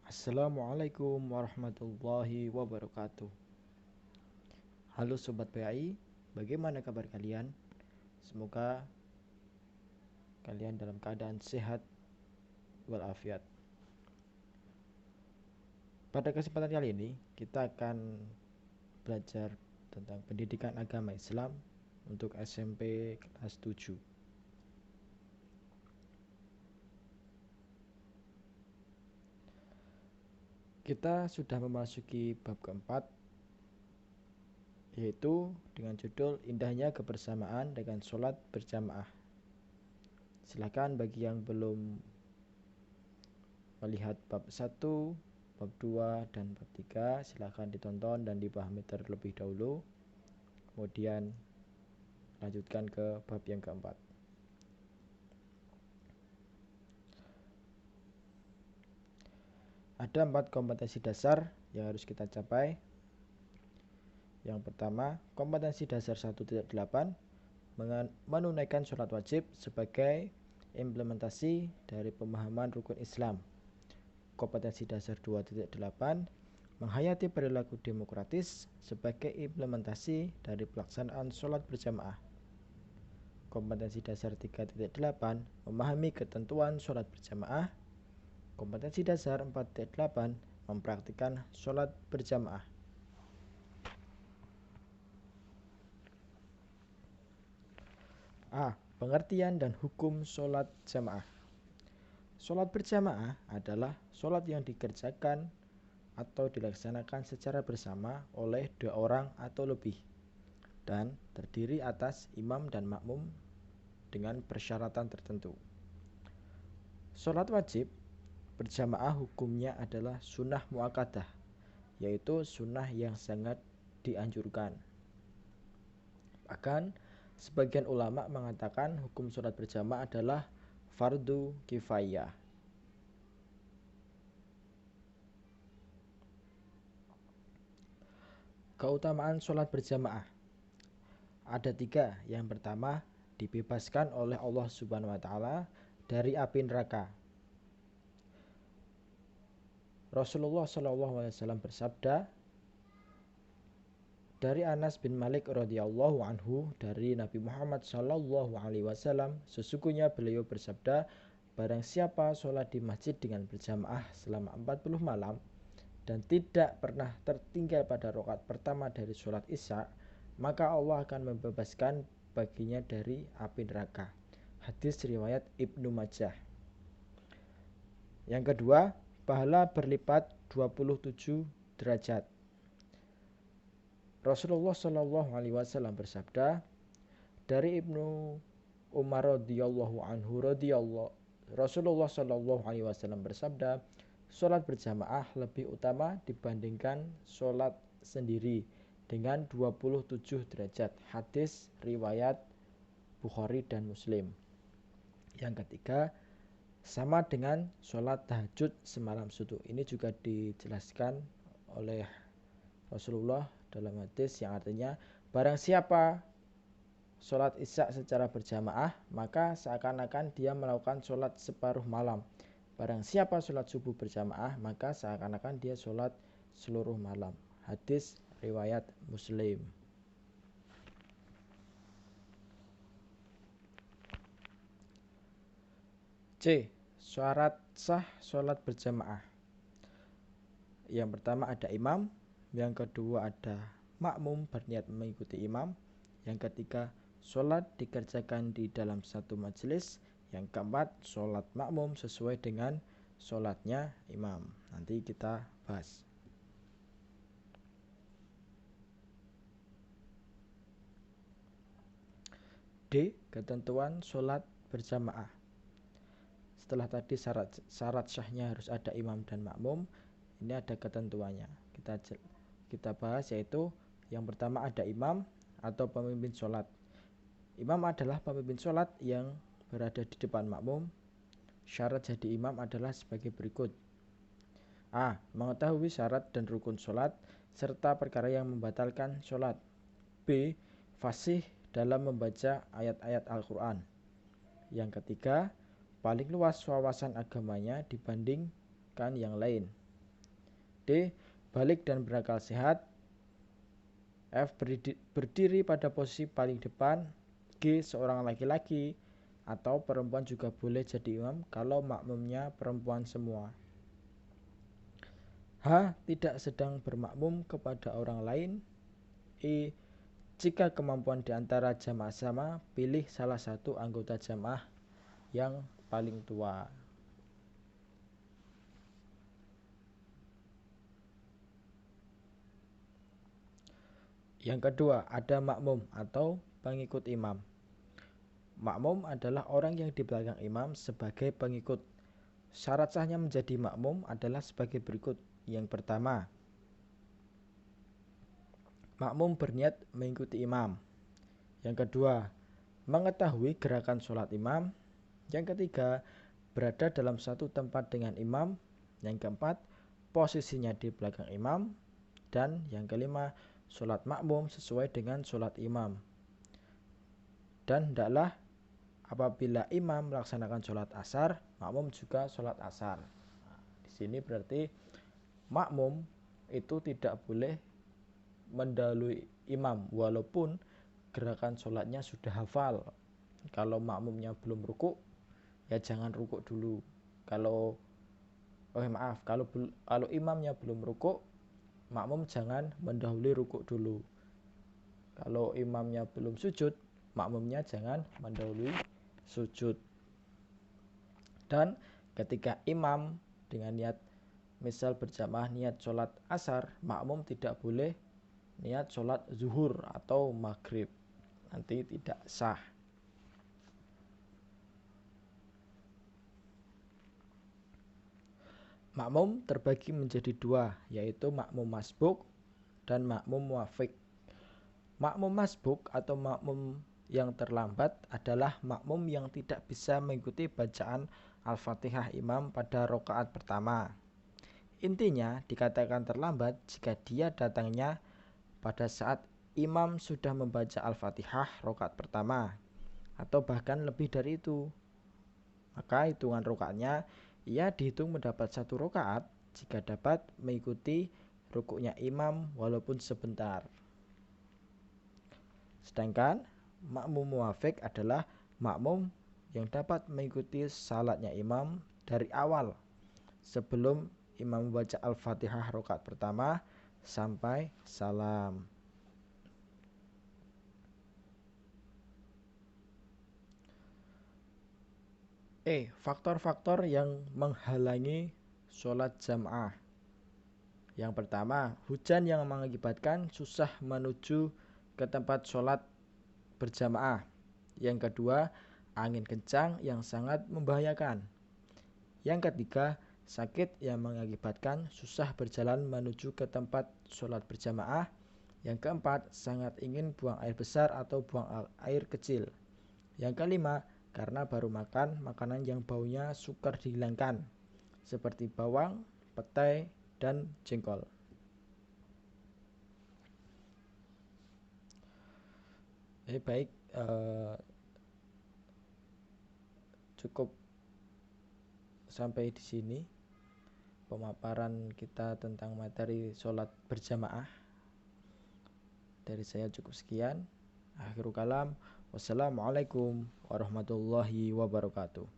Assalamualaikum warahmatullahi wabarakatuh. Halo Sobat PAI, bagaimana kabar kalian? Semoga kalian dalam keadaan sehat walafiat. Pada kesempatan kali ini, kita akan belajar tentang pendidikan agama Islam untuk SMP kelas 7. Kita sudah memasuki bab keempat, yaitu dengan judul Indahnya Kebersamaan dengan Sholat Berjamaah. Silakan bagi yang belum melihat bab 1, bab 2, dan bab 3, silakan ditonton dan dipahami terlebih dahulu. Kemudian lanjutkan ke bab yang keempat. Ada 4 kompetensi dasar yang harus kita capai. Yang pertama, kompetensi dasar 1.8, menunaikan sholat wajib sebagai implementasi dari pemahaman rukun Islam. Kompetensi dasar 2.8, menghayati perilaku demokratis sebagai implementasi dari pelaksanaan sholat berjamaah. Kompetensi dasar 3.8, memahami ketentuan sholat berjamaah. Kompetensi dasar 4.8, mempraktikkan sholat berjamaah. A. Pengertian dan hukum sholat jamaah. Sholat berjamaah adalah sholat yang dikerjakan atau dilaksanakan secara bersama oleh 2 orang atau lebih dan terdiri atas imam dan makmum dengan persyaratan tertentu. Sholat wajib berjamaah hukumnya adalah sunnah muakkadah, yaitu sunnah yang sangat dianjurkan. Bahkan sebagian ulama mengatakan hukum sholat berjamaah adalah fardu kifayah. Keutamaan sholat berjamaah ada 3. Yang pertama, dibebaskan oleh Allah Subhanahu wa Ta'ala dari api neraka. Rasulullah SAW bersabda dari Anas bin Malik radhiyallahu anhu dari Nabi Muhammad SAW, sesungguhnya beliau bersabda, barang siapa sholat di masjid dengan berjamaah selama 40 malam dan tidak pernah tertinggal pada rakaat pertama dari sholat isya, maka Allah akan membebaskan baginya dari api neraka. Hadis riwayat Ibnu Majah. Yang kedua, pahala berlipat 27 derajat. Rasulullah SAW bersabda dari Ibnu Umar radhiyallahu anhu Rasulullah SAW bersabda, sholat berjamaah lebih utama dibandingkan sholat sendiri dengan 27 derajat. Hadis riwayat Bukhari dan Muslim. Yang ketiga, sama dengan sholat tahajud semalam suntuk. Ini juga dijelaskan oleh Rasulullah dalam hadis yang artinya, barang siapa sholat isya secara berjamaah, maka seakan-akan dia melakukan sholat separuh malam. Barang siapa sholat subuh berjamaah, maka seakan-akan dia sholat seluruh malam. Hadis riwayat Muslim. C. Syarat sah sholat berjamaah. Yang pertama ada imam, yang kedua ada makmum berniat mengikuti imam, yang ketiga sholat dikerjakan di dalam satu majelis, yang keempat sholat makmum sesuai dengan sholatnya imam. Nanti kita bahas. D. Ketentuan sholat berjamaah. Setelah tadi syarat syahnya harus ada imam dan makmum, ini ada ketentuannya. Kita bahas, yaitu yang pertama ada imam atau pemimpin sholat. Imam adalah pemimpin sholat yang berada di depan makmum. Syarat jadi imam adalah sebagai berikut. A. Mengetahui syarat dan rukun sholat serta perkara yang membatalkan sholat. B. Fasih dalam membaca ayat-ayat Al-Quran. Yang ketiga, paling luas wawasan agamanya dibandingkan yang lain. D. Balik dan berakal sehat. F. Berdiri pada posisi paling depan. G. Seorang laki-laki atau perempuan juga boleh jadi imam kalau makmumnya perempuan semua. H. Tidak sedang bermakmum kepada orang lain. E. Jika kemampuan di antara jamaah sama, pilih salah satu anggota jamaah yang paling tua. Yang kedua, ada makmum atau pengikut imam. Makmum adalah orang yang di belakang imam sebagai pengikut. Syarat sahnya menjadi makmum adalah sebagai berikut. Yang pertama, makmum berniat mengikuti imam. Yang kedua, mengetahui gerakan sholat imam. Yang ketiga, berada dalam satu tempat dengan imam. Yang keempat, posisinya di belakang imam. Dan yang kelima, sholat makmum sesuai dengan sholat imam. Dan hendaklah apabila imam melaksanakan sholat asar, makmum juga sholat asar. Nah, di sini berarti makmum itu tidak boleh mendahului imam walaupun gerakan sholatnya sudah hafal. Kalau makmumnya belum rukuk, ya jangan rukuk dulu. Kalau imamnya belum rukuk, makmum jangan mendahului rukuk dulu. Kalau imamnya belum sujud, makmumnya jangan mendahului sujud. Dan ketika imam dengan niat misal berjamaah niat sholat asar, makmum tidak boleh niat sholat zuhur atau maghrib, nanti tidak sah. Makmum terbagi menjadi dua, yaitu makmum masbuk dan makmum muwafiq. Makmum masbuk atau makmum yang terlambat adalah makmum yang tidak bisa mengikuti bacaan Al-Fatihah imam pada rakaat pertama. Intinya dikatakan terlambat jika dia datangnya pada saat imam sudah membaca Al-Fatihah rakaat pertama atau bahkan lebih dari itu. Maka hitungan rakaatnya ia dihitung mendapat satu rakaat jika dapat mengikuti rukuknya imam walaupun sebentar. Sedangkan makmum muwafiq adalah makmum yang dapat mengikuti salatnya imam dari awal sebelum imam membaca Al-Fatihah rakaat pertama sampai salam. Faktor-faktor yang menghalangi sholat jamaah. Yang pertama, hujan yang mengakibatkan susah menuju ke tempat sholat berjamaah. Yang kedua, angin kencang yang sangat membahayakan. Yang ketiga, sakit yang mengakibatkan susah berjalan menuju ke tempat sholat berjamaah. Yang keempat, sangat ingin buang air besar atau buang air kecil. Yang kelima, karena baru makan makanan yang baunya sukar dihilangkan, seperti bawang, petai, dan jengkol. Baik, cukup sampai di sini pemaparan kita tentang materi sholat berjamaah. Dari saya cukup sekian. Akhirul kalam. Wassalamualaikum warahmatullahi wabarakatuh.